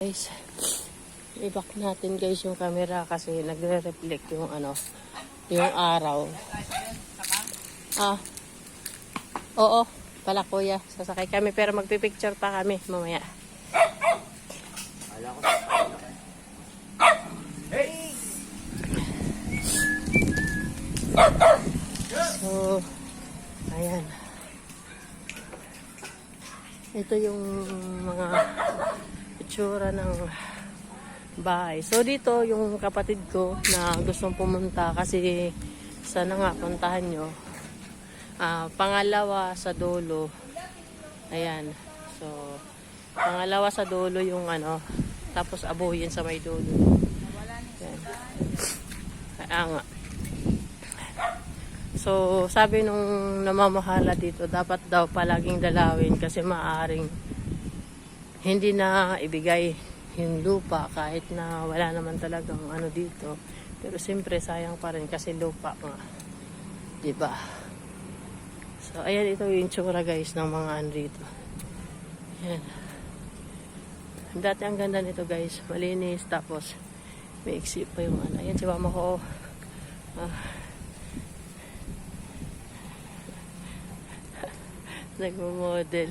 Guys, i-back natin guys yung camera kasi nagre-reflect yung yung araw. Oo, pala kuya, sasakay kami pero magpipicture pa kami mamaya. So, ayan. Ito yung mga itsura ng bahay. So dito yung kapatid ko na gustong pumunta kasi sana nga puntahan nyo. Pangalawa sa dulo. Ayan. So pangalawa sa dulo yung tapos abuhin sa may dulo. Ayan. Kaya nga. So sabi nung namamahala dito dapat daw palaging dalawin kasi maaring hindi na ibigay yung lupa kahit na wala naman talagang dito. Pero siyempre sayang pa rin kasi lupa nga. Diba? So ayan, ito yung tsura guys ng mga dito. Ayan. Dati ang ganda nito guys. Malinis tapos may exit pa yung Ayan si mama ko. Nagmo-model.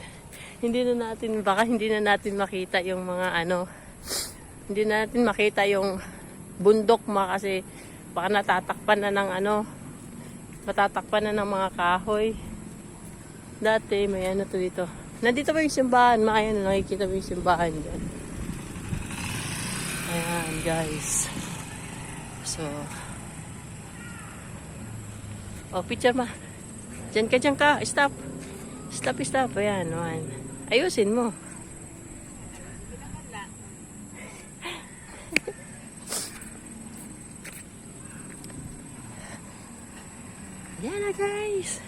Baka hindi na natin makita yung mga hindi na natin makita yung bundok kasi baka natatakpan na ng matatakpan na ng mga kahoy. Dati may to dito. Nandito ba yung simbahan? Ayan, nakikita mo yung simbahan dyan. Ayan guys. So, picture ma. Diyan ka. Stop. Ayan, man. Ayusin mo. Yan na guys.